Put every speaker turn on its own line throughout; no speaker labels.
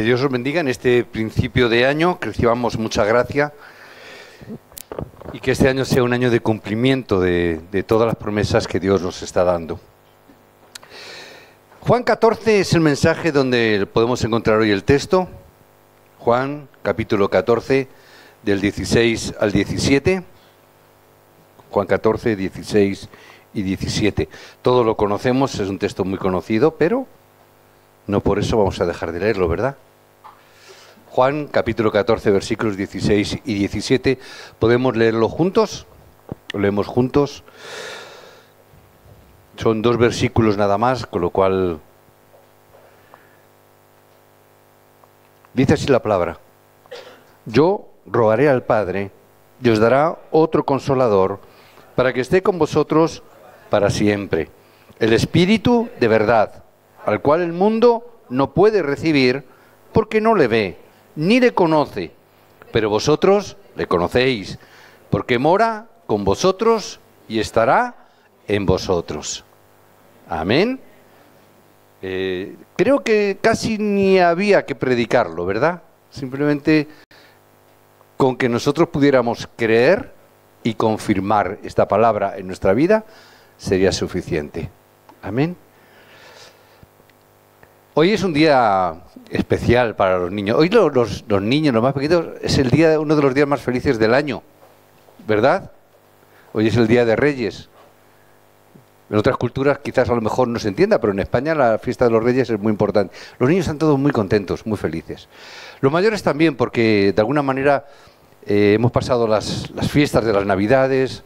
Que Dios os bendiga en este principio de año, que recibamos mucha gracia y que este año sea un año de cumplimiento de todas las promesas que Dios nos está dando. Juan 14 es el mensaje donde podemos encontrar hoy el texto. Juan, capítulo 14, del 16 al 17. Juan 14, 16 y 17. Todo lo conocemos, es un texto muy conocido, pero no por eso vamos a dejar de leerlo, ¿verdad? Juan, capítulo 14, versículos 16 y 17. ¿Podemos leerlo juntos? ¿Lo leemos juntos? Son 2 versículos nada más, con lo cual dice así la palabra: yo rogaré al Padre y os dará otro consolador para que esté con vosotros para siempre, el Espíritu de verdad, al cual el mundo no puede recibir porque no le ve ni le conoce, pero vosotros le conocéis, porque mora con vosotros y estará en vosotros. Amén. Creo que casi ni había que predicarlo, ¿verdad? Simplemente con que nosotros pudiéramos creer y confirmar esta palabra en nuestra vida sería suficiente. Amén. Hoy es un día especial para los niños. Hoy los niños, los más pequeños, es uno de los días más felices del año, ¿verdad? Hoy es el Día de Reyes. En otras culturas quizás a lo mejor no se entienda, pero en España la fiesta de los Reyes es muy importante. Los niños están todos muy contentos, muy felices. Los mayores también, porque de alguna manera hemos pasado las fiestas de las Navidades,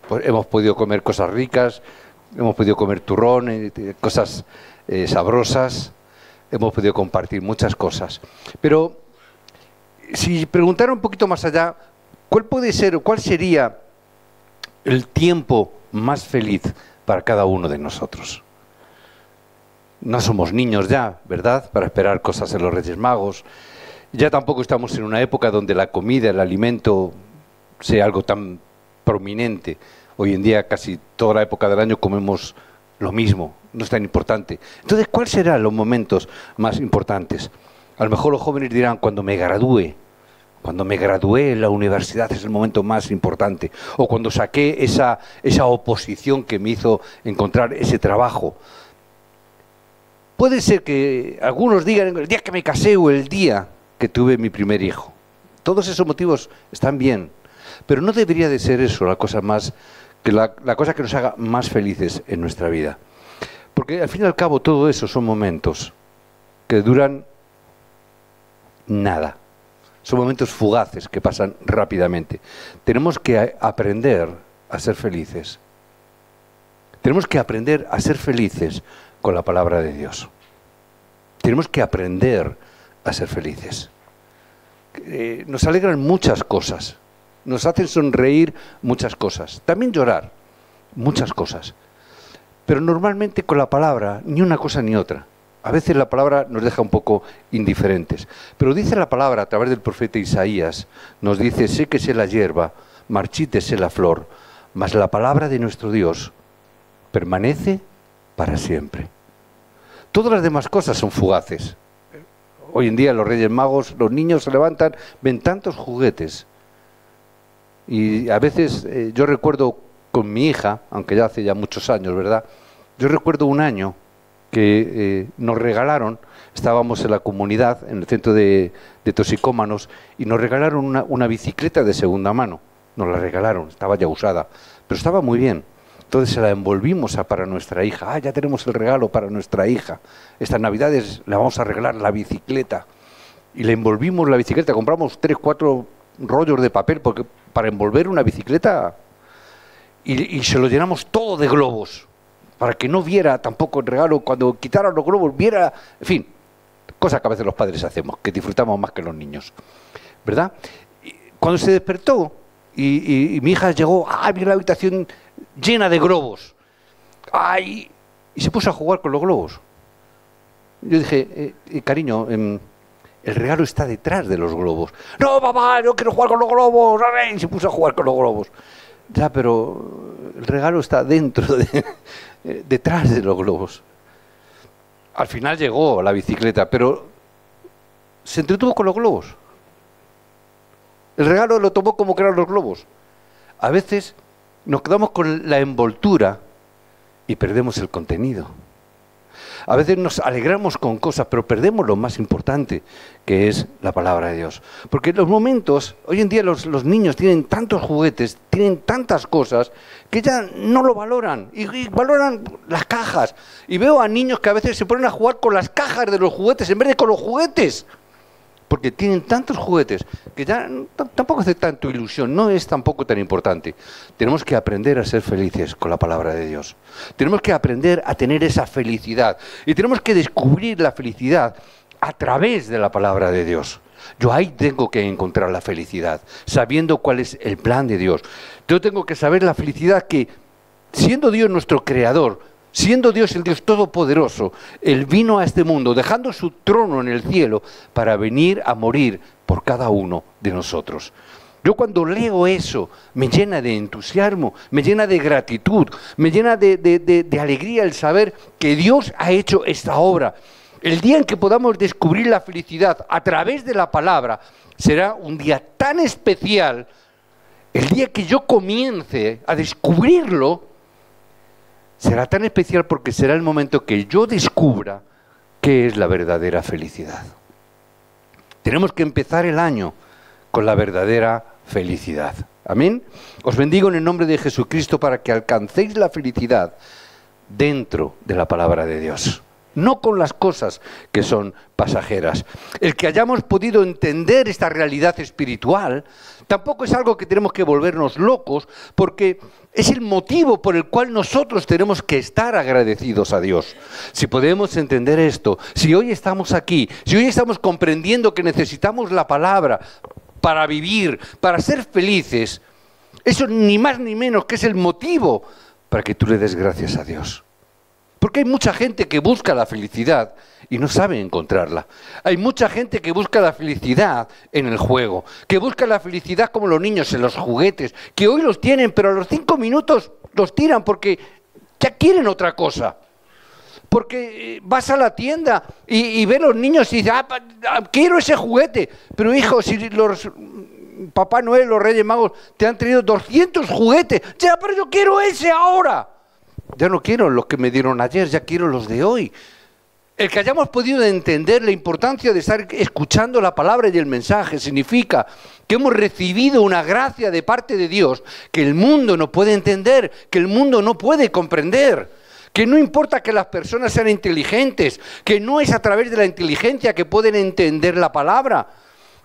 pues hemos podido comer cosas ricas, hemos podido comer turrón, cosas sabrosas, hemos podido compartir muchas cosas. Pero si preguntara un poquito más allá, ¿cuál sería el tiempo más feliz para cada uno de nosotros? No somos niños ya, ¿verdad?, para esperar cosas en los Reyes Magos. Ya tampoco estamos en una época donde la comida, el alimento sea algo tan prominente. Hoy en día casi toda la época del año comemos lo mismo, no es tan importante. Entonces, ¿cuáles serán los momentos más importantes? A lo mejor los jóvenes dirán: cuando me gradúe en la universidad es el momento más importante, o cuando saqué esa oposición que me hizo encontrar ese trabajo. Puede ser que algunos digan el día que me casé o el día que tuve mi primer hijo. Todos esos motivos están bien, pero no debería de ser eso la cosa que nos haga más felices en nuestra vida. Porque al fin y al cabo todo eso son momentos que duran nada. Son momentos fugaces que pasan rápidamente. Tenemos que aprender a ser felices. Tenemos que aprender a ser felices con la palabra de Dios. Tenemos que aprender a ser felices. Nos alegran muchas cosas. Nos hacen sonreír muchas cosas. También llorar muchas cosas. Pero normalmente con la palabra ni una cosa ni otra. A veces la palabra nos deja un poco indiferentes. Pero dice la palabra a través del profeta Isaías, nos dice: séquese la hierba, marchítese la flor, mas la palabra de nuestro Dios permanece para siempre. Todas las demás cosas son fugaces. Hoy en día los Reyes Magos, los niños se levantan, ven tantos juguetes. Y a veces yo recuerdo con mi hija, aunque ya hace ya muchos años, ¿verdad? Yo recuerdo un año que nos regalaron, estábamos en la comunidad, en el centro de toxicómanos, y nos regalaron una bicicleta de segunda mano. Nos la regalaron, estaba ya usada, pero estaba muy bien. Entonces se la envolvimos para nuestra hija. Ya tenemos el regalo para nuestra hija. Estas Navidades le vamos a regalar la bicicleta. Y le envolvimos la bicicleta, compramos 3, 4 rollos de papel para envolver una bicicleta, y se lo llenamos todo de globos, para que no viera tampoco el regalo. Cuando quitaran los globos, viera, en fin, cosas que a veces los padres hacemos, que disfrutamos más que los niños, ¿verdad? Y cuando se despertó y mi hija llegó, vi la habitación llena de globos, y se puso a jugar con los globos. Yo dije: cariño, el regalo está detrás de los globos. No, papá, no quiero jugar con los globos. Y se puso a jugar con los globos. Ya, pero el regalo está detrás de los globos. Al final llegó la bicicleta, pero se entretuvo con los globos. El regalo lo tomó como que eran los globos. A veces nos quedamos con la envoltura y perdemos el contenido. A veces nos alegramos con cosas, pero perdemos lo más importante, que es la palabra de Dios. Porque en los momentos, hoy en día los niños tienen tantos juguetes, tienen tantas cosas, que ya no lo valoran. Y valoran las cajas. Y veo a niños que a veces se ponen a jugar con las cajas de los juguetes en vez de con los juguetes. Porque tienen tantos juguetes que ya tampoco hace tanto ilusión, no es tampoco tan importante. Tenemos que aprender a ser felices con la palabra de Dios. Tenemos que aprender a tener esa felicidad. Y tenemos que descubrir la felicidad a través de la palabra de Dios. Yo ahí tengo que encontrar la felicidad, sabiendo cuál es el plan de Dios. Yo tengo que saber la felicidad que, siendo Dios nuestro creador, siendo Dios el Dios todopoderoso, Él vino a este mundo, dejando su trono en el cielo, para venir a morir por cada uno de nosotros. Yo cuando leo eso, me llena de entusiasmo, me llena de gratitud, me llena de alegría el saber que Dios ha hecho esta obra. El día en que podamos descubrir la felicidad a través de la palabra, será un día tan especial. El día que yo comience a descubrirlo, será tan especial porque será el momento que yo descubra qué es la verdadera felicidad. Tenemos que empezar el año con la verdadera felicidad. Amén. Os bendigo en el nombre de Jesucristo para que alcancéis la felicidad dentro de la palabra de Dios. No con las cosas que son pasajeras. El que hayamos podido entender esta realidad espiritual tampoco es algo que tenemos que volvernos locos, porque es el motivo por el cual nosotros tenemos que estar agradecidos a Dios. Si podemos entender esto, si hoy estamos aquí, si hoy estamos comprendiendo que necesitamos la palabra para vivir, para ser felices, eso ni más ni menos que es el motivo para que tú le des gracias a Dios. Porque hay mucha gente que busca la felicidad y no sabe encontrarla. Hay mucha gente que busca la felicidad en el juego, que busca la felicidad como los niños en los juguetes, que hoy los tienen, pero a los 5 minutos los tiran porque ya quieren otra cosa. Porque vas a la tienda y ves a los niños y dices, quiero ese juguete. Pero hijo, si los Papá Noel, los Reyes Magos te han traído 200 juguetes, ya, pero yo quiero ese ahora. Ya no quiero los que me dieron ayer, ya quiero los de hoy. El que hayamos podido entender la importancia de estar escuchando la palabra y el mensaje significa que hemos recibido una gracia de parte de Dios que el mundo no puede entender, que el mundo no puede comprender. Que no importa que las personas sean inteligentes, que no es a través de la inteligencia que pueden entender la palabra.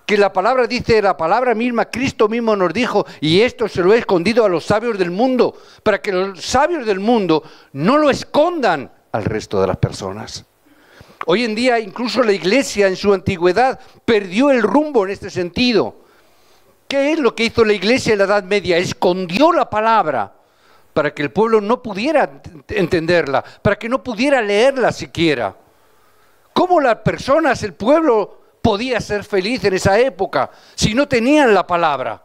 Que la palabra dice, la palabra misma, Cristo mismo nos dijo, y esto se lo he escondido a los sabios del mundo, para que los sabios del mundo no lo escondan al resto de las personas. Hoy en día incluso la Iglesia en su antigüedad perdió el rumbo en este sentido. ¿Qué es lo que hizo la Iglesia en la Edad Media? Escondió la palabra para que el pueblo no pudiera entenderla, para que no pudiera leerla siquiera. ¿Cómo las personas, el pueblo, podía ser feliz en esa época si no tenían la palabra?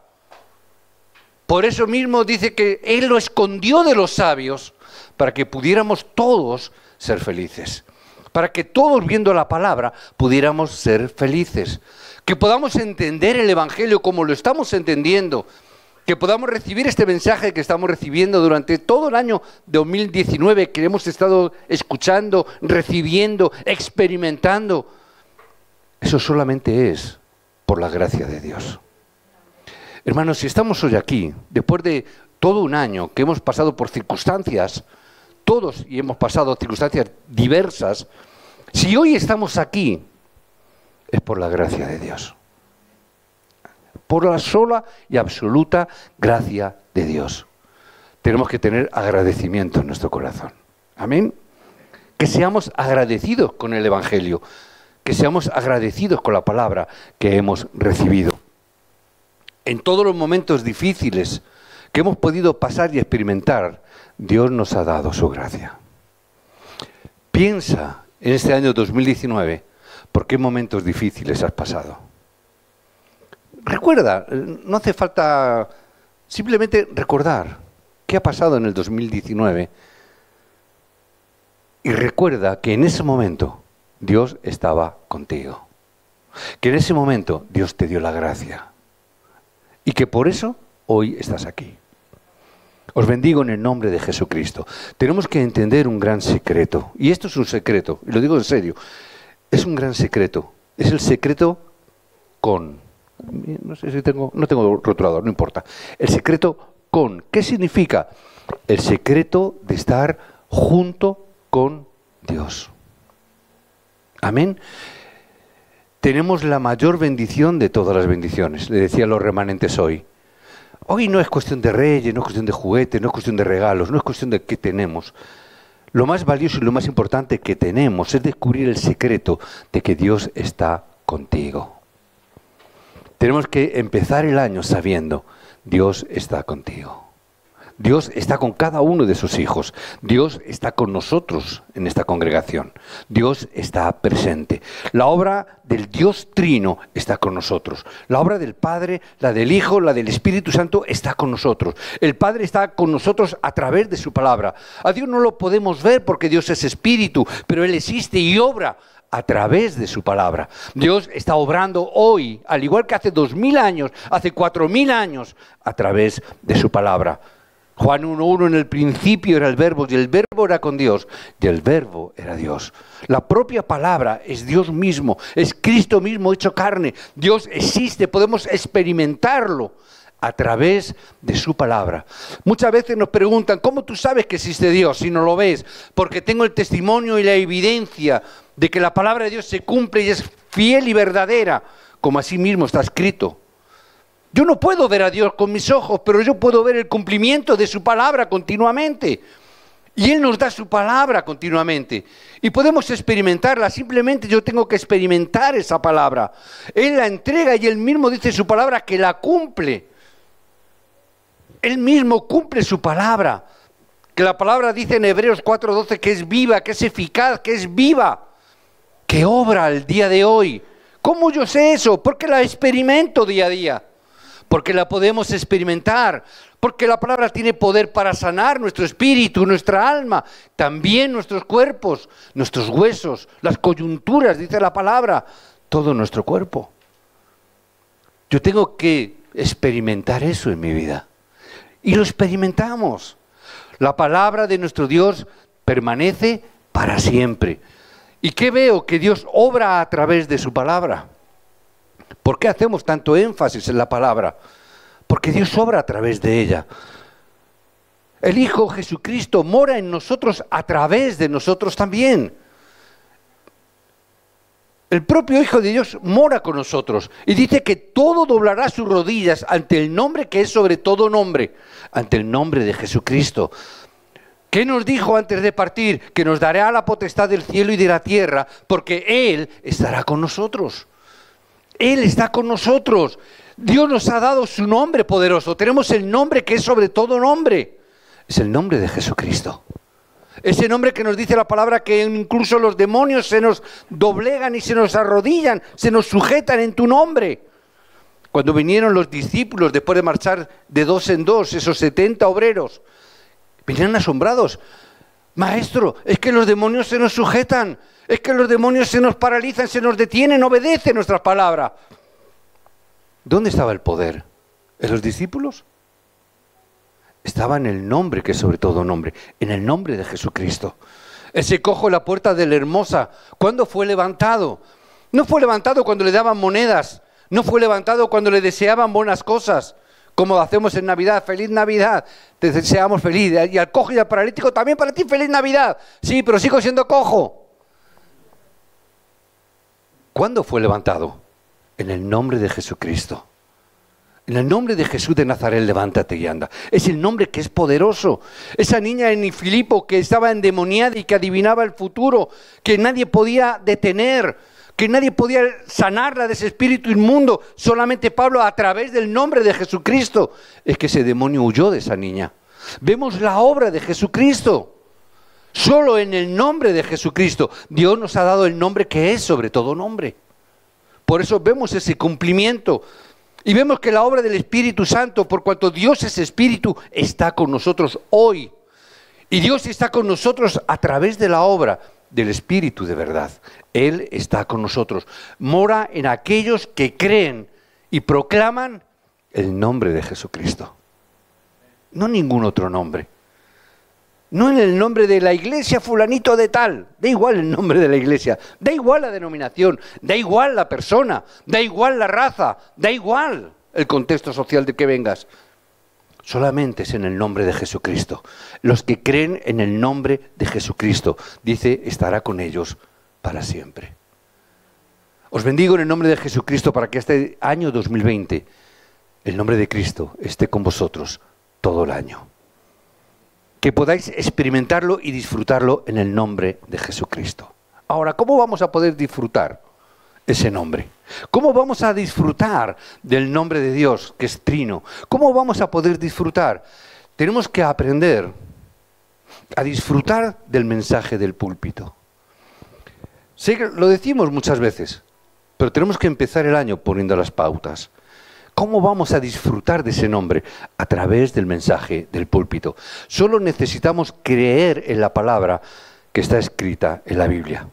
Por eso mismo dice que Él lo escondió de los sabios para que pudiéramos todos ser felices. Para que todos viendo la palabra pudiéramos ser felices. Que podamos entender el Evangelio como lo estamos entendiendo. Que podamos recibir este mensaje que estamos recibiendo durante todo el año 2019, que hemos estado escuchando, recibiendo, experimentando. Eso solamente es por la gracia de Dios. Hermanos, si estamos hoy aquí, después de todo un año que hemos pasado por circunstancias, todos y hemos pasado circunstancias diversas, si hoy estamos aquí, es por la gracia de Dios. Por la sola y absoluta gracia de Dios. Tenemos que tener agradecimiento en nuestro corazón. Amén. Que seamos agradecidos con el Evangelio. Que seamos agradecidos con la palabra que hemos recibido. En todos los momentos difíciles que hemos podido pasar y experimentar, Dios nos ha dado su gracia. Piensa en este año 2019, ¿por qué momentos difíciles has pasado? Recuerda, no hace falta simplemente recordar qué ha pasado en el 2019 y recuerda que en ese momento Dios estaba contigo. Que en ese momento Dios te dio la gracia. Y que por eso hoy estás aquí. Os bendigo en el nombre de Jesucristo. Tenemos que entender un gran secreto. Y esto es un secreto, y lo digo en serio. Es un gran secreto. Es el secreto con... No sé si tengo... No tengo rotulador, no importa. El secreto con. ¿Qué significa? El secreto de estar junto con Dios. Amén. Tenemos la mayor bendición de todas las bendiciones. Le decía a los remanentes hoy. Hoy no es cuestión de reyes, no es cuestión de juguetes, no es cuestión de regalos, no es cuestión de qué tenemos. Lo más valioso y lo más importante que tenemos es descubrir el secreto de que Dios está contigo. Tenemos que empezar el año sabiendo, Dios está contigo. Dios está con cada uno de sus hijos. Dios está con nosotros en esta congregación. Dios está presente. La obra del Dios Trino está con nosotros. La obra del Padre, la del Hijo, la del Espíritu Santo está con nosotros. El Padre está con nosotros a través de su palabra. A Dios no lo podemos ver porque Dios es Espíritu, pero Él existe y obra a través de su palabra. Dios está obrando hoy, al igual que hace 2000 años, hace 4000 años, a través de su palabra. Juan 1:1, en el principio era el Verbo, y el Verbo era con Dios, y el Verbo era Dios. La propia palabra es Dios mismo, es Cristo mismo hecho carne. Dios existe, podemos experimentarlo a través de su palabra. Muchas veces nos preguntan, ¿cómo tú sabes que existe Dios si no lo ves? Porque tengo el testimonio y la evidencia de que la palabra de Dios se cumple y es fiel y verdadera, como así mismo está escrito. Yo no puedo ver a Dios con mis ojos, pero yo puedo ver el cumplimiento de su palabra continuamente. Y Él nos da su palabra continuamente. Y podemos experimentarla, simplemente yo tengo que experimentar esa palabra. Él la entrega y Él mismo dice su palabra que la cumple. Él mismo cumple su palabra. Que la palabra dice en Hebreos 4:12 que es viva, que es eficaz, que es viva, que obra al día de hoy. ¿Cómo yo sé eso? Porque la experimento día a día. Porque la podemos experimentar, porque la palabra tiene poder para sanar nuestro espíritu, nuestra alma, también nuestros cuerpos, nuestros huesos, las coyunturas, dice la palabra, todo nuestro cuerpo. Yo tengo que experimentar eso en mi vida. Y lo experimentamos. La palabra de nuestro Dios permanece para siempre. ¿Y qué veo? Que Dios obra a través de su palabra. ¿Por qué hacemos tanto énfasis en la palabra? Porque Dios obra a través de ella. El Hijo Jesucristo mora en nosotros a través de nosotros también. El propio Hijo de Dios mora con nosotros y dice que todo doblará sus rodillas ante el nombre que es sobre todo nombre, ante el nombre de Jesucristo. ¿Qué nos dijo antes de partir? Que nos dará la potestad del cielo y de la tierra, porque Él estará con nosotros. Él está con nosotros. Dios nos ha dado su nombre poderoso. Tenemos el nombre que es sobre todo nombre. Es el nombre de Jesucristo. Ese nombre que nos dice la palabra que incluso los demonios se nos doblegan y se nos arrodillan, se nos sujetan en tu nombre. Cuando vinieron los discípulos después de marchar de 2 en 2, esos 70 obreros, vinieron asombrados. Maestro, es que los demonios se nos sujetan. Es que los demonios se nos paralizan, se nos detienen, obedecen nuestras palabras. ¿Dónde estaba el poder? ¿En los discípulos? Estaba en el nombre que es sobre todo nombre, en el nombre de Jesucristo. Ese cojo en la puerta de la Hermosa, ¿cuándo fue levantado? No fue levantado cuando le daban monedas, no fue levantado cuando le deseaban buenas cosas, como hacemos en Navidad. ¡Feliz Navidad! Te deseamos feliz. Y al cojo y al paralítico también para ti, ¡feliz Navidad! Sí, pero sigo siendo cojo. ¿Cuándo fue levantado? En el nombre de Jesucristo. En el nombre de Jesús de Nazaret, levántate y anda. Es el nombre que es poderoso. Esa niña en Filipo que estaba endemoniada y que adivinaba el futuro, que nadie podía detener, que nadie podía sanarla de ese espíritu inmundo, solamente Pablo a través del nombre de Jesucristo. Es que ese demonio huyó de esa niña. Vemos la obra de Jesucristo. Solo en el nombre de Jesucristo. Dios nos ha dado el nombre que es sobre todo nombre. Por eso vemos ese cumplimiento. Y vemos que la obra del Espíritu Santo, por cuanto Dios es Espíritu, está con nosotros hoy. Y Dios está con nosotros a través de la obra del Espíritu de verdad. Él está con nosotros. Mora en aquellos que creen y proclaman el nombre de Jesucristo. No ningún otro nombre. No en el nombre de la iglesia fulanito de tal. Da igual el nombre de la iglesia. Da igual la denominación. Da igual la persona. Da igual la raza. Da igual el contexto social de que vengas. Solamente es en el nombre de Jesucristo. Los que creen en el nombre de Jesucristo, dice, estará con ellos para siempre. Os bendigo en el nombre de Jesucristo para que este año 2020, el nombre de Cristo esté con vosotros todo el año. Que podáis experimentarlo y disfrutarlo en el nombre de Jesucristo. Ahora, ¿cómo vamos a poder disfrutar ese nombre? ¿Cómo vamos a disfrutar del nombre de Dios, que es trino? ¿Cómo vamos a poder disfrutar? Tenemos que aprender a disfrutar del mensaje del púlpito. Sé que lo decimos muchas veces, pero tenemos que empezar el año poniendo las pautas. ¿Cómo vamos a disfrutar de ese nombre? A través del mensaje del púlpito. Solo necesitamos creer en la palabra que está escrita en la Biblia.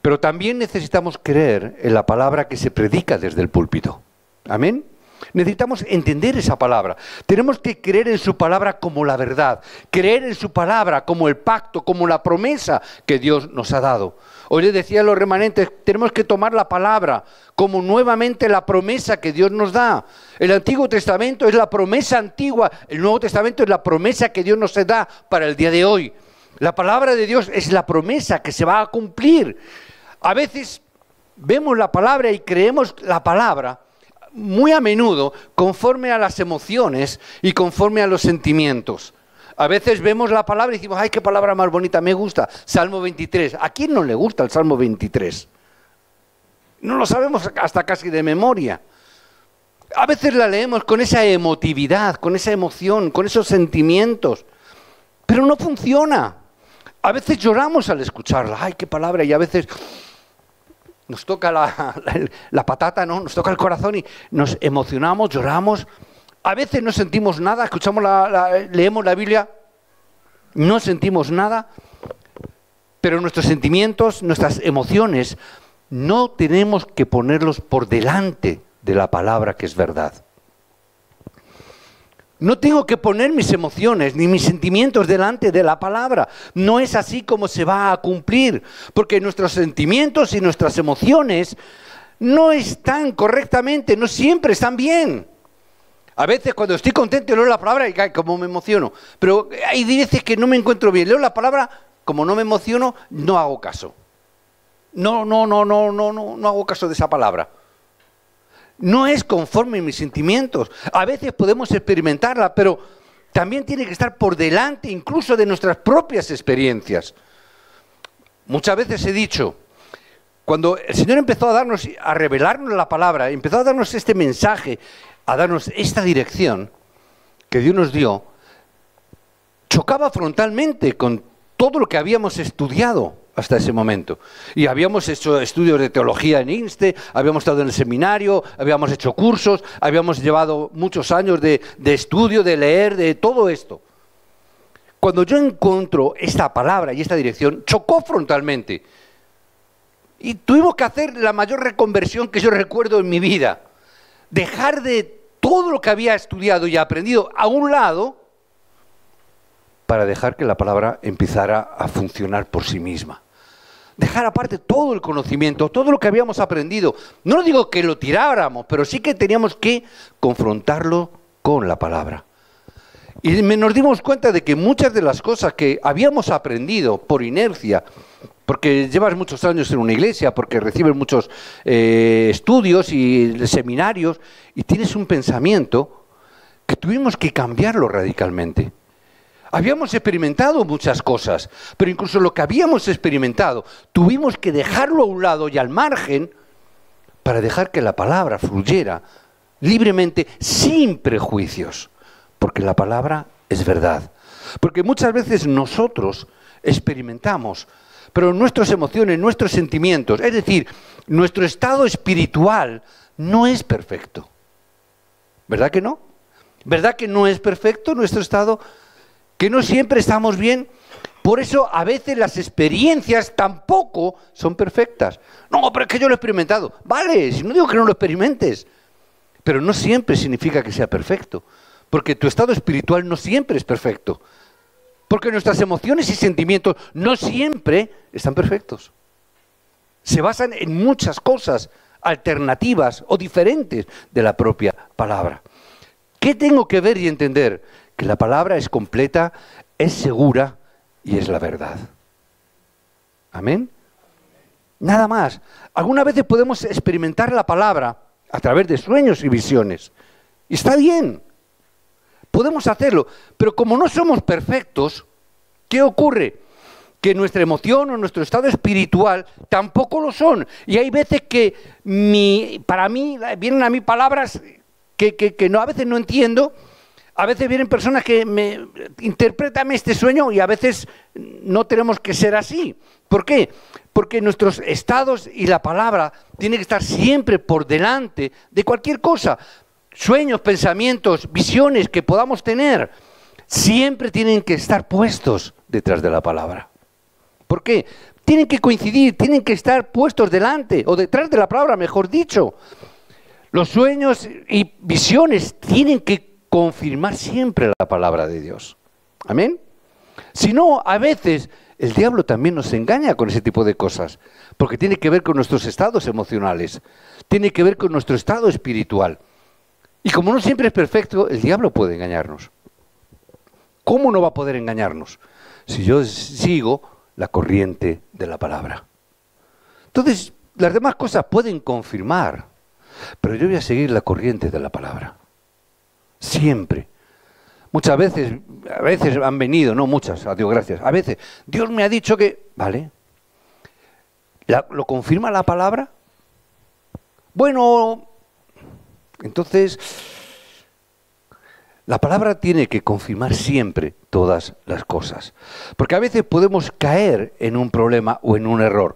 Pero también necesitamos creer en la palabra que se predica desde el púlpito. ¿Amén? Necesitamos entender esa palabra. Tenemos que creer en su palabra como la verdad. Creer en su palabra como el pacto, como la promesa que Dios nos ha dado. Hoy les decía a los remanentes, tenemos que tomar la palabra como nuevamente la promesa que Dios nos da. El Antiguo Testamento es la promesa antigua, el Nuevo Testamento es la promesa que Dios nos da para el día de hoy. La palabra de Dios es la promesa que se va a cumplir. A veces vemos la palabra y creemos la palabra muy a menudo conforme a las emociones y conforme a los sentimientos. A veces vemos la palabra y decimos, ¡ay, qué palabra más bonita, me gusta! Salmo 23. ¿A quién no le gusta el Salmo 23? No lo sabemos hasta casi de memoria. A veces la leemos con esa emotividad, con esa emoción, con esos sentimientos. Pero no funciona. A veces lloramos al escucharla. ¡Ay, qué palabra! Y a veces nos toca la patata, ¿no? Nos toca el corazón y nos emocionamos, lloramos. A veces no sentimos nada, escuchamos leemos la Biblia, no sentimos nada, pero nuestros sentimientos, nuestras emociones, no tenemos que ponerlos por delante de la palabra que es verdad. No tengo que poner mis emociones ni mis sentimientos delante de la palabra. No es así como se va a cumplir, porque nuestros sentimientos y nuestras emociones no están correctamente, no siempre están bien. A veces cuando estoy contento leo la palabra y como me emociono. Pero hay veces que no me encuentro bien. Leo la palabra, como no me emociono, no hago caso. No hago caso de esa palabra. No es conforme a mis sentimientos. A veces podemos experimentarla, pero también tiene que estar por delante incluso de nuestras propias experiencias. Muchas veces he dicho, cuando el Señor empezó a revelarnos la palabra, empezó a darnos este mensaje, a darnos esta dirección que Dios nos dio, chocaba frontalmente con todo lo que habíamos estudiado hasta ese momento. Y habíamos hecho estudios de teología en INSTE, habíamos estado en el seminario, habíamos hecho cursos, habíamos llevado muchos años de estudio, de leer, de todo esto. Cuando yo encuentro esta palabra y esta dirección, chocó frontalmente. Y tuvimos que hacer la mayor reconversión que yo recuerdo en mi vida. Dejar de todo lo que había estudiado y aprendido a un lado para dejar que la palabra empezara a funcionar por sí misma. Dejar aparte todo el conocimiento, todo lo que habíamos aprendido. No digo que lo tiráramos, pero sí que teníamos que confrontarlo con la palabra. Y nos dimos cuenta de que muchas de las cosas que habíamos aprendido por inercia, porque llevas muchos años en una iglesia, porque recibes muchos estudios y seminarios, y tienes un pensamiento que tuvimos que cambiarlo radicalmente. Habíamos experimentado muchas cosas, pero incluso lo que habíamos experimentado, tuvimos que dejarlo a un lado y al margen para dejar que la palabra fluyera libremente, sin prejuicios, porque la palabra es verdad. Porque muchas veces nosotros experimentamos, pero nuestras emociones, nuestros sentimientos, es decir, nuestro estado espiritual no es perfecto. ¿Verdad que no? ¿Verdad que no es perfecto nuestro estado? Que no siempre estamos bien. Por eso a veces las experiencias tampoco son perfectas. No, pero es que yo lo he experimentado. Vale, si no digo que no lo experimentes, pero no siempre significa que sea perfecto, porque tu estado espiritual no siempre es perfecto, porque nuestras emociones y sentimientos no siempre están perfectos. Se basan en muchas cosas alternativas o diferentes de la propia palabra. ¿Qué tengo que ver y entender? Que la palabra es completa, es segura y es la verdad. ¿Amén? Nada más. Algunas veces podemos experimentar la palabra a través de sueños y visiones. Y está bien. Podemos hacerlo. Pero como no somos perfectos, ¿qué ocurre? Que nuestra emoción o nuestro estado espiritual tampoco lo son. Y hay veces que para mí vienen a mí palabras que no, a veces no entiendo. A veces vienen personas que me interpretan este sueño y a veces no tenemos que ser así. ¿Por qué? Porque nuestros estados y la palabra tienen que estar siempre por delante de cualquier cosa. Sueños, pensamientos, visiones que podamos tener, siempre tienen que estar puestos detrás de la palabra. ¿Por qué? Tienen que coincidir, tienen que estar puestos delante o detrás de la palabra, mejor dicho. Los sueños y visiones tienen que confirmar siempre la palabra de Dios. ¿Amén? Si no, a veces el diablo también nos engaña con ese tipo de cosas, porque tiene que ver con nuestros estados emocionales, tiene que ver con nuestro estado espiritual. Y como no siempre es perfecto, el diablo puede engañarnos. ¿Cómo no va a poder engañarnos? Si yo sigo la corriente de la palabra. Entonces, las demás cosas pueden confirmar, pero yo voy a seguir la corriente de la palabra. Siempre. Muchas veces, a veces han venido, no muchas, a Dios gracias, a veces, Dios me ha dicho que, ¿vale? ¿Lo confirma la palabra? Bueno, entonces, la palabra tiene que confirmar siempre todas las cosas, porque a veces podemos caer en un problema o en un error.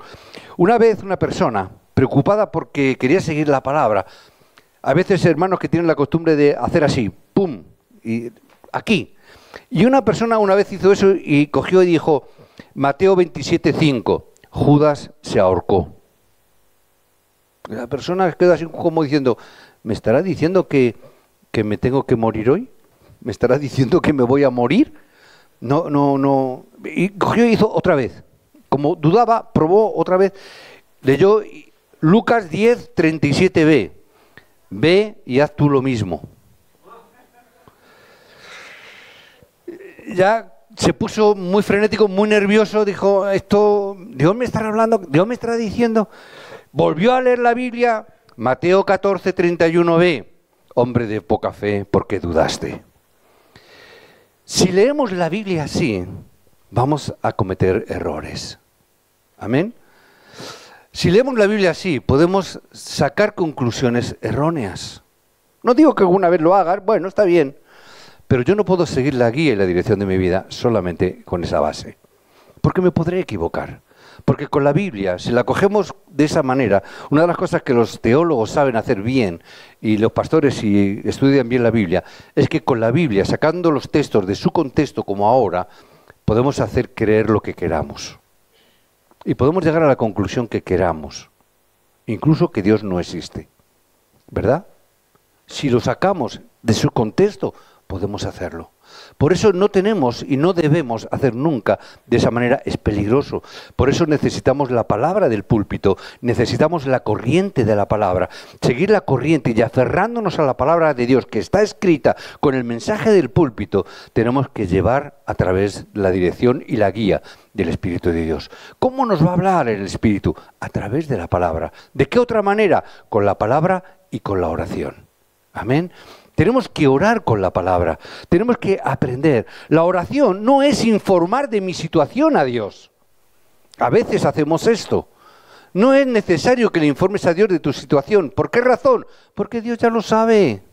Una vez una persona, preocupada porque quería seguir la palabra, a veces hermanos que tienen la costumbre de hacer así, pum, y aquí. Y una persona una vez hizo eso y cogió y dijo, Mateo 27:5, Judas se ahorcó. Y la persona quedó así como diciendo, ¿me estará diciendo que me tengo que morir hoy? ¿Me estará diciendo que me voy a morir? No. Y cogió y hizo otra vez. Como dudaba, probó otra vez. Leyó Lucas 10:37b. Ve y haz tú lo mismo. Ya se puso muy frenético, muy nervioso, dijo, esto, Dios me estará hablando, Dios me estará diciendo. Volvió a leer la Biblia, Mateo 14:31b, hombre de poca fe, ¿por qué dudaste? Si leemos la Biblia así, vamos a cometer errores. ¿Amén? Si leemos la Biblia así, podemos sacar conclusiones erróneas. No digo que alguna vez lo hagas, bueno, está bien, pero yo no puedo seguir la guía y la dirección de mi vida solamente con esa base, porque me podré equivocar. Porque con la Biblia, si la cogemos de esa manera, una de las cosas que los teólogos saben hacer bien, y los pastores si estudian bien la Biblia, es que con la Biblia, sacando los textos de su contexto como ahora, podemos hacer creer lo que queramos. Y podemos llegar a la conclusión que queramos, incluso que Dios no existe, ¿verdad? Si lo sacamos de su contexto, podemos hacerlo. Por eso no tenemos y no debemos hacer nunca de esa manera, es peligroso. Por eso necesitamos la palabra del púlpito, necesitamos la corriente de la palabra, seguir la corriente y aferrándonos a la palabra de Dios que está escrita con el mensaje del púlpito, tenemos que llevar a través de la dirección y la guía del Espíritu de Dios. ¿Cómo nos va a hablar el Espíritu? A través de la palabra. ¿De qué otra manera? Con la palabra y con la oración. Amén. Tenemos que orar con la palabra, tenemos que aprender. La oración no es informar de mi situación a Dios. A veces hacemos esto. No es necesario que le informes a Dios de tu situación. ¿Por qué razón? Porque Dios ya lo sabe.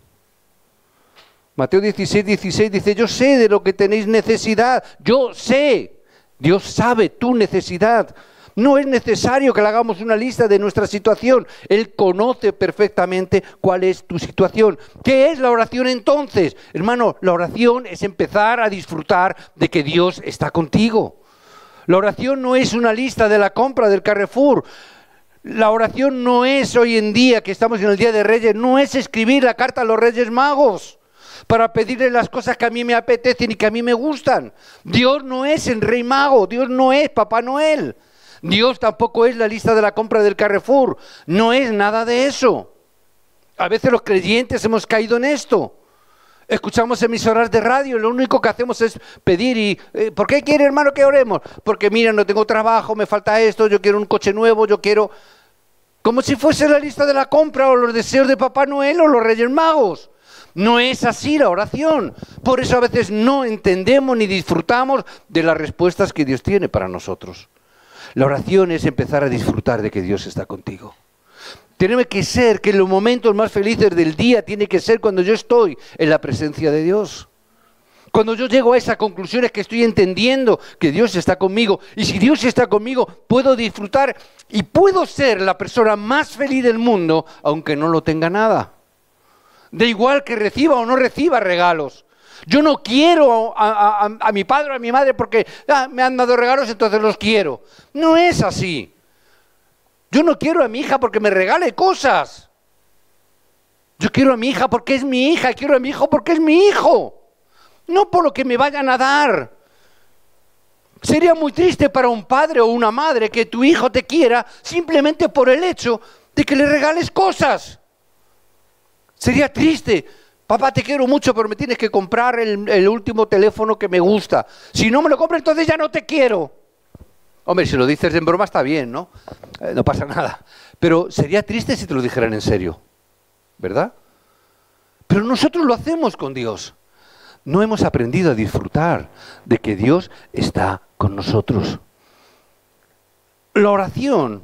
Mateo 16:16 dice, yo sé de lo que tenéis necesidad. Yo sé. Dios sabe tu necesidad. No es necesario que le hagamos una lista de nuestra situación. Él conoce perfectamente cuál es tu situación. ¿Qué es la oración entonces? Hermano, la oración es empezar a disfrutar de que Dios está contigo. La oración no es una lista de la compra del Carrefour. La oración no es hoy en día, que estamos en el Día de Reyes, no es escribir la carta a los Reyes Magos para pedirle las cosas que a mí me apetecen y que a mí me gustan. Dios no es el Rey Mago, Dios no es Papá Noel. Dios tampoco es la lista de la compra del Carrefour, no es nada de eso. A veces los creyentes hemos caído en esto. Escuchamos emisoras de radio y lo único que hacemos es pedir y ¿por qué quiere, hermano, que oremos? Porque mira, no tengo trabajo, me falta esto, yo quiero un coche nuevo, yo quiero... Como si fuese la lista de la compra o los deseos de Papá Noel o los Reyes Magos. No es así la oración. Por eso a veces no entendemos ni disfrutamos de las respuestas que Dios tiene para nosotros. La oración es empezar a disfrutar de que Dios está contigo. Tiene que ser que en los momentos más felices del día tiene que ser cuando yo estoy en la presencia de Dios. Cuando yo llego a esa conclusión es que estoy entendiendo que Dios está conmigo. Y si Dios está conmigo, puedo disfrutar y puedo ser la persona más feliz del mundo, aunque no lo tenga nada. Da igual que reciba o no reciba regalos. Yo no quiero a mi padre o a mi madre porque me han dado regalos, entonces los quiero. No es así. Yo no quiero a mi hija porque me regale cosas. Yo quiero a mi hija porque es mi hija, quiero a mi hijo porque es mi hijo. No por lo que me vayan a dar. Sería muy triste para un padre o una madre que tu hijo te quiera simplemente por el hecho de que le regales cosas. Sería triste. Papá, te quiero mucho, pero me tienes que comprar el último teléfono que me gusta. Si no me lo compras, entonces ya no te quiero. Hombre, si lo dices en broma está bien, ¿no? No pasa nada. Pero sería triste si te lo dijeran en serio, ¿verdad? Pero nosotros lo hacemos con Dios. No hemos aprendido a disfrutar de que Dios está con nosotros. La oración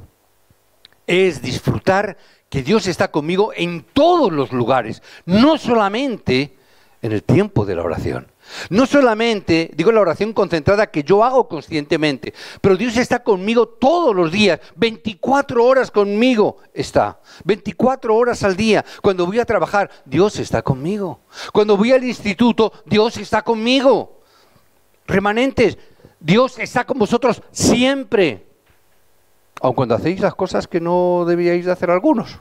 es disfrutar que Dios está conmigo en todos los lugares, no solamente en el tiempo de la oración. No solamente, digo, la oración concentrada que yo hago conscientemente, pero Dios está conmigo todos los días, 24 horas conmigo está, 24 horas al día. Cuando voy a trabajar, Dios está conmigo. Cuando voy al instituto, Dios está conmigo. Remanentes, Dios está con vosotros siempre, aun cuando hacéis las cosas que no debíais de hacer algunos.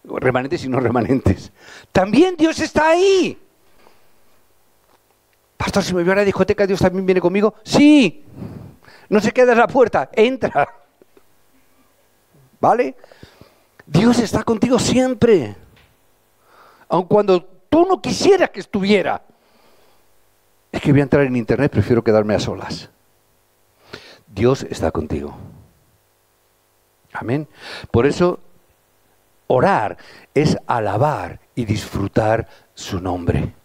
Remanentes y no remanentes. También Dios está ahí. Pastor, si me voy a la discoteca, ¿Dios también viene conmigo? Sí. No se queda en la puerta, entra. ¿Vale? Dios está contigo siempre. Aun cuando tú no quisieras que estuviera. Es que voy a entrar en internet, prefiero quedarme a solas. Dios está contigo. Amén. Por eso, orar es alabar y disfrutar su nombre.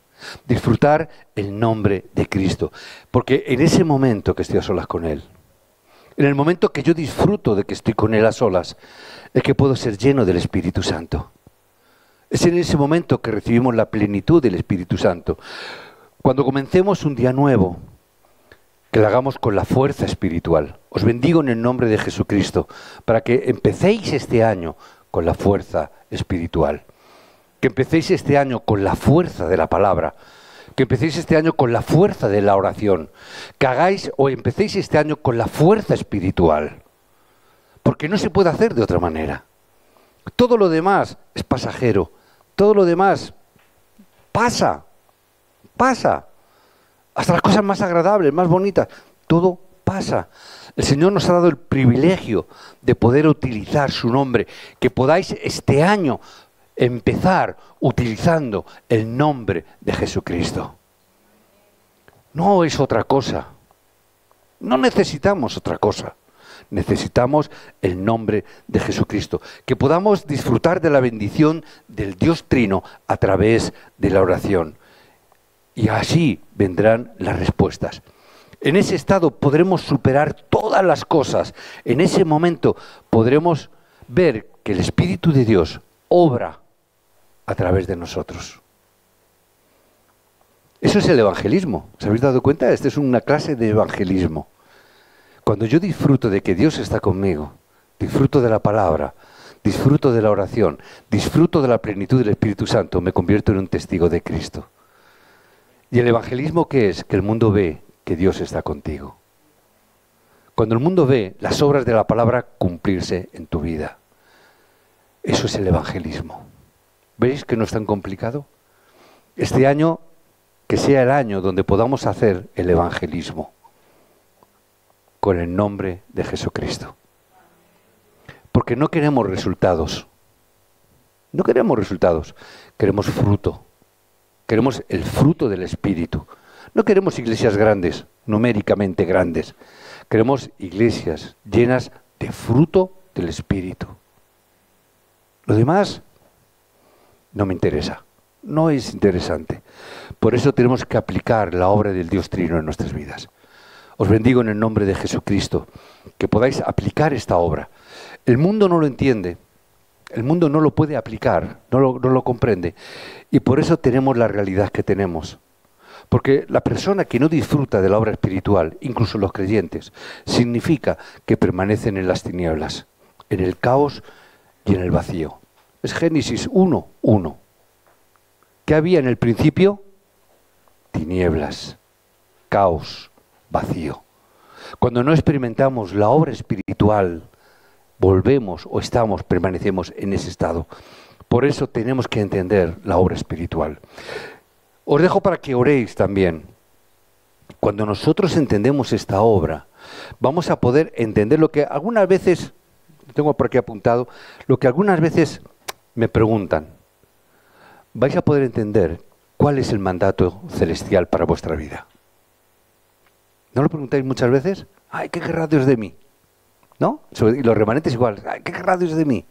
Disfrutar el nombre de Cristo. Porque en ese momento que estoy a solas con Él, en el momento que yo disfruto de que estoy con Él a solas, es que puedo ser lleno del Espíritu Santo. Es en ese momento que recibimos la plenitud del Espíritu Santo. Cuando comencemos un día nuevo, que lo hagamos con la fuerza espiritual. Os bendigo en el nombre de Jesucristo, para que empecéis este año con la fuerza espiritual. Que empecéis este año con la fuerza de la palabra, que empecéis este año con la fuerza de la oración, que hagáis o empecéis este año con la fuerza espiritual, porque no se puede hacer de otra manera. Todo lo demás es pasajero, todo lo demás pasa, hasta las cosas más agradables, más bonitas, todo pasa. El Señor nos ha dado el privilegio de poder utilizar su nombre, que podáis este año empezar utilizando el nombre de Jesucristo. No es otra cosa. No necesitamos otra cosa. Necesitamos el nombre de Jesucristo. Que podamos disfrutar de la bendición del Dios Trino a través de la oración. Y así vendrán las respuestas. En ese estado podremos superar todas las cosas. En ese momento podremos ver que el Espíritu de Dios obra a través de nosotros. Eso es el evangelismo. ¿Os habéis dado cuenta? Esta es una clase de evangelismo. Cuando yo disfruto de que Dios está conmigo, disfruto de la palabra, disfruto de la oración, disfruto de la plenitud del Espíritu Santo, me convierto en un testigo de Cristo. ¿Y el evangelismo qué es? Que el mundo ve que Dios está contigo. Cuando el mundo ve las obras de la palabra cumplirse en tu vida. Eso es el evangelismo. ¿Veis que no es tan complicado? Este año, que sea el año donde podamos hacer el evangelismo con el nombre de Jesucristo. Porque no queremos resultados. No queremos resultados. Queremos fruto. Queremos el fruto del Espíritu. No queremos iglesias grandes, numéricamente grandes. Queremos iglesias llenas de fruto del Espíritu. Lo demás no me interesa, no es interesante. Por eso tenemos que aplicar la obra del Dios Trino en nuestras vidas. Os bendigo en el nombre de Jesucristo, que podáis aplicar esta obra. El mundo no lo entiende, el mundo no lo puede aplicar, no lo comprende. Y por eso tenemos la realidad que tenemos. Porque la persona que no disfruta de la obra espiritual, incluso los creyentes, significa que permanecen en las tinieblas, en el caos y en el vacío. Es Génesis 1:1. ¿Qué había en el principio? Tinieblas, caos, vacío. Cuando no experimentamos la obra espiritual, volvemos o permanecemos en ese estado. Por eso tenemos que entender la obra espiritual. Os dejo para que oréis también. Cuando nosotros entendemos esta obra, vamos a poder entender lo que algunas veces, tengo por aquí apuntado, lo que algunas veces me preguntan. Vais a poder entender cuál es el mandato celestial para vuestra vida. ¿No lo preguntáis muchas veces? ¡Ay, qué querrá Dios de mí! ¿No? Y los remanentes igual. ¡Ay, qué querrá Dios de mí!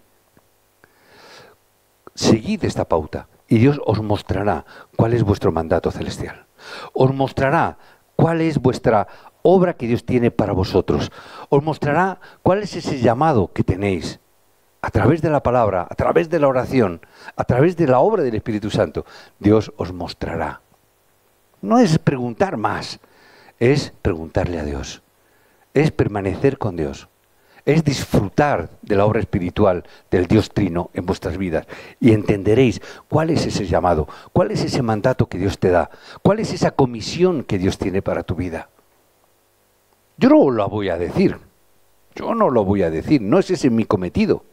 Seguid esta pauta y Dios os mostrará cuál es vuestro mandato celestial. Os mostrará cuál es vuestra obra que Dios tiene para vosotros. Os mostrará cuál es ese llamado que tenéis. A través de la palabra, a través de la oración, a través de la obra del Espíritu Santo, Dios os mostrará. No es preguntar más, es preguntarle a Dios. Es permanecer con Dios. Es disfrutar de la obra espiritual del Dios Trino en vuestras vidas. Y entenderéis cuál es ese llamado, cuál es ese mandato que Dios te da, cuál es esa comisión que Dios tiene para tu vida. Yo no lo voy a decir. Yo no lo voy a decir. No es ese mi cometido.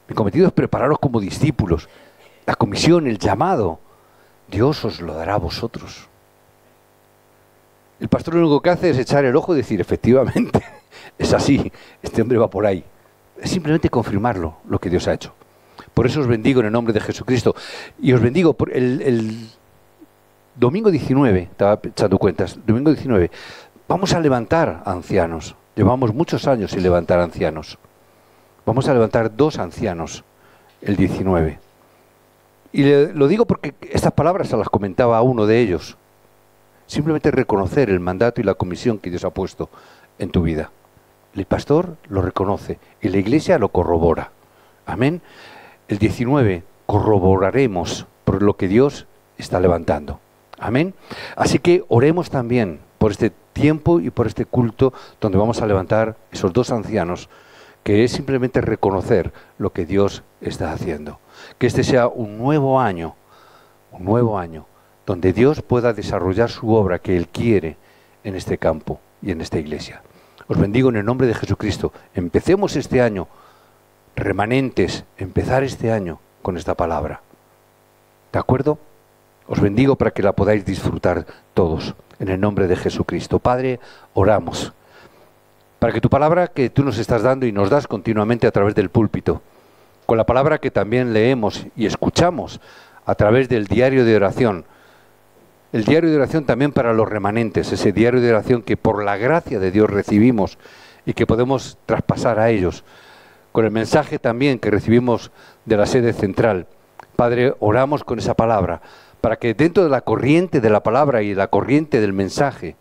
Mi cometido es prepararos como discípulos. La comisión, el llamado, Dios os lo dará a vosotros. El pastor lo único que hace es echar el ojo y decir, efectivamente, es así, este hombre va por ahí. Es simplemente confirmarlo, lo que Dios ha hecho. Por eso os bendigo en el nombre de Jesucristo. Y os bendigo por el domingo 19, estaba echando cuentas, domingo 19, vamos a levantar ancianos. Llevamos muchos años sin levantar ancianos. Vamos a levantar 2 ancianos el 19. Y lo digo porque estas palabras se las comentaba a uno de ellos. Simplemente reconocer el mandato y la comisión que Dios ha puesto en tu vida. El pastor lo reconoce y la iglesia lo corrobora. Amén. El 19 corroboraremos por lo que Dios está levantando. Amén. Así que oremos también por este tiempo y por este culto donde vamos a levantar esos 2 ancianos, que es simplemente reconocer lo que Dios está haciendo. Que este sea un nuevo año, donde Dios pueda desarrollar su obra que Él quiere en este campo y en esta iglesia. Os bendigo en el nombre de Jesucristo. Empecemos este año, remanentes, empezar este año con esta palabra. ¿De acuerdo? Os bendigo para que la podáis disfrutar todos, en el nombre de Jesucristo. Padre, oramos para que tu palabra que tú nos estás dando y nos das continuamente a través del púlpito, con la palabra que también leemos y escuchamos a través del diario de oración, el diario de oración también para los remanentes, ese diario de oración que por la gracia de Dios recibimos y que podemos traspasar a ellos, con el mensaje también que recibimos de la sede central. Padre, oramos con esa palabra, para que dentro de la corriente de la palabra y la corriente del mensaje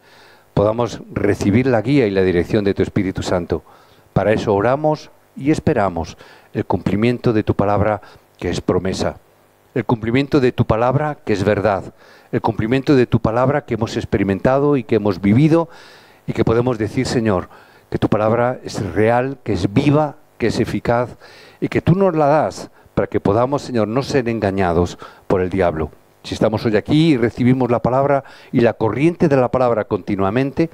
podamos recibir la guía y la dirección de tu Espíritu Santo. Para eso oramos y esperamos el cumplimiento de tu palabra que es promesa, el cumplimiento de tu palabra que es verdad, el cumplimiento de tu palabra que hemos experimentado y que hemos vivido y que podemos decir, Señor, que tu palabra es real, que es viva, que es eficaz y que tú nos la das para que podamos, Señor, no ser engañados por el diablo. Si estamos hoy aquí y recibimos la palabra y la corriente de la palabra continuamente,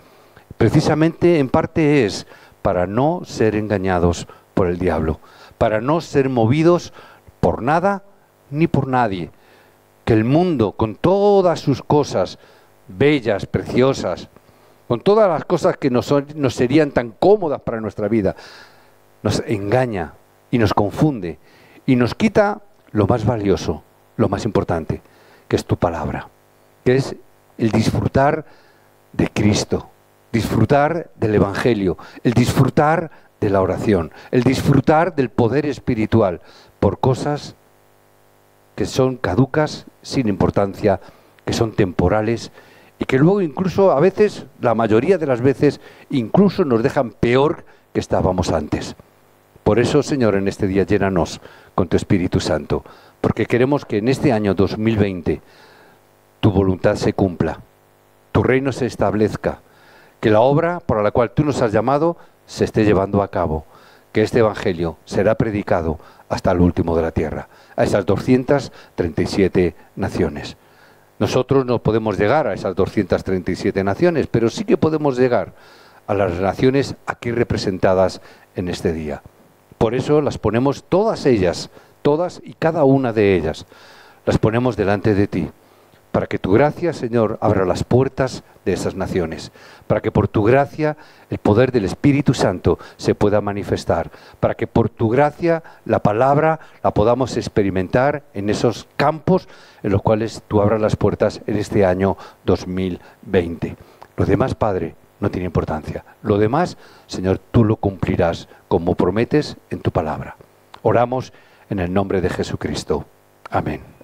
Precisamente en parte es para no ser engañados por el diablo, para no ser movidos por nada ni por nadie. Que el mundo, con todas sus cosas bellas, preciosas, con todas las cosas que nos serían tan cómodas para nuestra vida, nos engaña y nos confunde y nos quita lo más valioso, lo más importante, que es tu palabra, que es el disfrutar de Cristo, disfrutar del Evangelio, el disfrutar de la oración, el disfrutar del poder espiritual por cosas que son caducas, sin importancia, que son temporales y que luego incluso a veces, la mayoría de las veces, incluso nos dejan peor que estábamos antes. Por eso, Señor, en este día llénanos con tu Espíritu Santo, porque queremos que en este año 2020 tu voluntad se cumpla, tu reino se establezca, que la obra por la cual tú nos has llamado se esté llevando a cabo, que este Evangelio será predicado hasta el último de la tierra, a esas 237 naciones. Nosotros no podemos llegar a esas 237 naciones, pero sí que podemos llegar a las naciones aquí representadas en este día. Por eso las ponemos todas ellas, todas y cada una de ellas, las ponemos delante de ti, para que tu gracia, Señor, abra las puertas de esas naciones, para que por tu gracia el poder del Espíritu Santo se pueda manifestar, para que por tu gracia la palabra la podamos experimentar en esos campos en los cuales tú abras las puertas en este año 2020. Lo demás, Padre, no tiene importancia. Lo demás, Señor, tú lo cumplirás como prometes en tu palabra. Oramos en el nombre de Jesucristo. Amén.